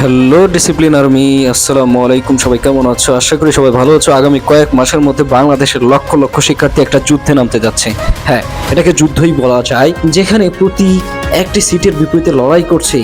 Hello discipline army, আসসালামু আলাইকুম। সবাই কেমন আছো? আশা করি সবাই ভালো আছো। আগামী কয়েক মাসের মধ্যে বাংলাদেশের লক্ষ লক্ষ শিক্ষার্থী একটা যুদ্ধে নামতে যাচ্ছে। হ্যাঁ, এটাকে যুদ্ধই বলা যায়, যেখানে প্রতি একটি সিটের বিপরীতে লড়াই করছে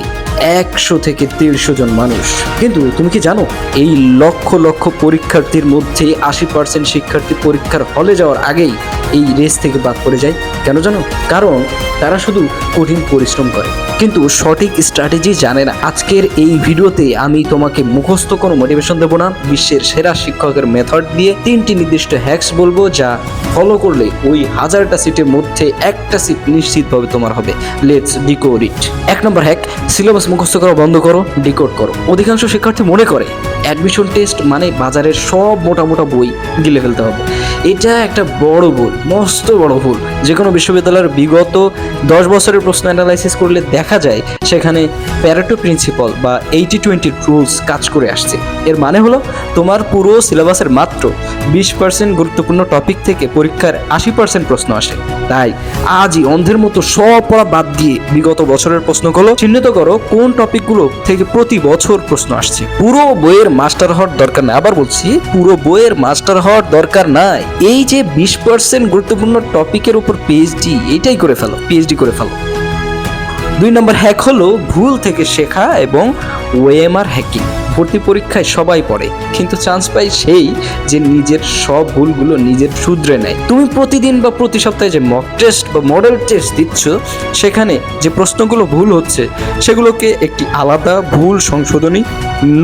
100 থেকে 150 জন মানুষ। কিন্তু তুমি কি জানো, এই লক্ষ লক্ষ পরীক্ষার্থীর মধ্যে 80% শিক্ষার্থী পরীক্ষার হলে যাওয়ার আগেই এই রেস থেকে বাদ পড়ে যায়? কেন জানো? কারণ তারা শুধু কঠিন পরিশ্রম করে কিন্তু সঠিক স্ট্র্যাটেজি জানে না। আজকের এই ভিডিওতে আমি তোমাকে মুখস্থ কোনো মোটিভেশন দেবো না, বিশ্বের সেরা শিক্ষকের মেথড দিয়ে 3টি নির্দিষ্ট হ্যাক্স বলবো, যা ফলো করলে ওই 1000টা সিটের মধ্যে একটা সিট নিশ্চিতভাবে তোমার হবে। Let's decode it. 1 number hack, syllabus মুখস্থ করা বন্ধ করো, ডিকোড করো। অধিকাংশ শিক্ষার্থী মনে করে অ্যাডমিশন টেস্ট মানে বাজারের সব মোটা মোটা বই গিলে ফেলতে হবে। এটা একটা বড় ভুল, মস্ত বড় ভুল। যে কোনো বিশ্ববিদ্যালয়ের বিগত 10 বছরের প্রশ্ন অ্যানালাইসিস করলে দেখা যায় সেখানে প্যারেটো প্রিন্সিপাল বা 80-20 রুলস কাজ করে আসছে। এর মানে হলো তোমার পুরো সিলেবাসের মাত্র 20% গুরুত্বপূর্ণ টপিক থেকে পরীক্ষার 80% প্রশ্ন আসে। তাই আজই অন্ধের মতো সব পড়া বাদ দিয়ে বিগত বছরের প্রশ্নগুলো চিহ্নিত করো কোন টপিকগুলো থেকে প্রতি বছর প্রশ্ন আসছে। পুরো বইয়ের মাস্টার হওয়ার দরকার নাই, আবার বলছি, পুরো বইয়ের মাস্টার হওয়ার দরকার নাই। এই যে 20% গুরুত্বপূর্ণ টপিকের উপর পিএইচডি, এইটাই করে ফেলো, পিএইচডি করে ফেলো। 2 নম্বর হ্যাক হলো ভুল থেকে শেখা এবং ওএমআর হ্যাকিং। ভর্তি পরীক্ষায় সবাই পড়ে, কিন্তু চান্স পায় সেই যে নিজের সব ভুলগুলো নিজের শুধরে নেয়। তুমি প্রতিদিন বা প্রতি সপ্তাহে যে মক টেস্ট বা মডেল টেস্ট দিচ্ছ, সেখানে যে প্রশ্নগুলো ভুল হচ্ছে সেগুলোকে একটি আলাদা ভুল সংশোধনী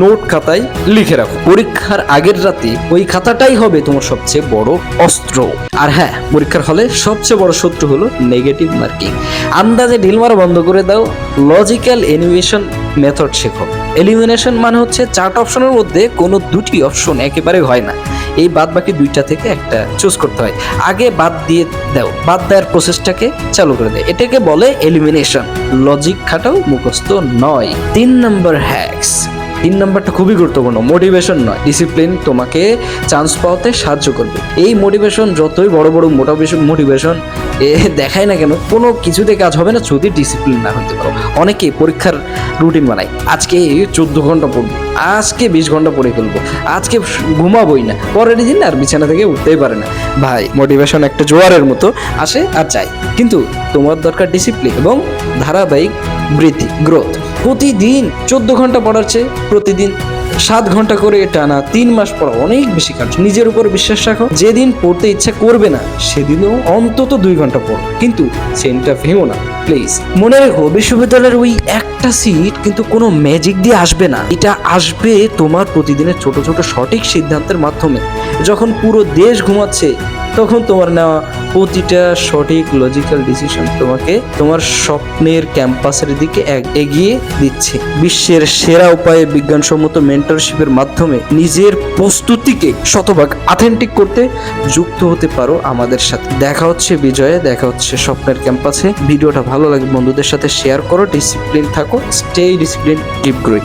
নোট খাতায় লিখে রাখো। পরীক্ষার আগের রাতে ওই খাতাটাই হবে তোমার সবচেয়ে বড় অস্ত্র। আর হ্যাঁ, পরীক্ষার হলে সবচেয়ে বড় শত্রু হলো নেগেটিভ মার্কিং। আন্দাজে ঢিল মারা বন্ধ করে দাও, লজিক্যাল এলিমিনেশন মেথড শেখো। এলিমিনেশন মানে হচ্ছে 4টা অপশনের মধ্যে কোনো 2টি অপশন একেবারে হয় না, এই বাদ বাকি 2টা থেকে একটা চুজ করতে হয়। আগে বাদ দিয়ে দাও, বাদ দেওয়ার প্রসেসটাকে চালু করে দেয়, এটাকে বলে এলিমিনেশন। লজিক খাটাও, মুখস্থ নয়। 3 নম্বর হ্যাক্স। 3 নম্বরটা খুবই গুরুত্বপূর্ণ, মোটিভেশন নয়, ডিসিপ্লিন তোমাকে চান্স পাওয়াতে সাহায্য করবে। এই মোটিভেশন যতই বড় বড় মোটিভেশন দেখায় না কেন, কোনো কিছুতে কাজ হবে না যদি ডিসিপ্লিন না হতে পারো। অনেকে পরীক্ষার রুটিন বানায়, আজকে 14 ঘন্টা পড়বো, আজকে 20 ঘন্টা পড়ে ফেলবো, আজকে ঘুমাবোই না, পরের দিন আর বিছানা থেকে উঠতেই পারে না। ভাই, মোটিভেশন একটা জোয়ারের মতো আসে আর যায়, কিন্তু তোমার দরকার ডিসিপ্লিন এবং ধারাবাহিক বৃদ্ধি, গ্রোথ। প্রতিদিন 14 ঘন্টা পড়ার চেয়ে প্রতিদিন 7 ঘন্টা করে টানা 3 মাস পড়া অনেক বেশি কাজ। নিজের উপর বিশ্বাস রাখো, যেদিন পড়তে ইচ্ছা করবে না সেদিনও অন্তত 2 ঘন্টা পড়ো, কিন্তু সেন্টটা ভেঙো না প্লিজ। মনে রেখো, বিশ্ববিদ্যালয়ের ওই একটা সিট কিন্তু কোনো ম্যাজিক দিয়ে আসবে না, এটা আসবে তোমার প্রতিদিনের ছোট ছোট সঠিক সিদ্ধান্তের মাধ্যমে। যখন পুরো দেশ ঘুমাচ্ছে, তখন তোমার নেওয়া প্রতিটা সঠিক লজিক্যাল ডিসিশন তোমাকে তোমার স্বপ্নের ক্যাম্পাসের দিকে এগিয়ে দিচ্ছে। বিশ্বের সেরা উপায়ে বিজ্ঞানসম্মত মেন্টরশিপের মাধ্যমে নিজের প্রস্তুতিকে শতভাগ অথেন্টিক করতে যুক্ত হতে পারো আমাদের সাথে। দেখা হচ্ছে বিজয়ে, দেখা হচ্ছে স্বপ্নের ক্যাম্পাসে। ভিডিওটা ভালো লাগে বন্ধুদের সাথে শেয়ার করো, ডিসিপ্লিন থাকো, স্টে ডিসিপ্লিন, কিপ গ্রোইং।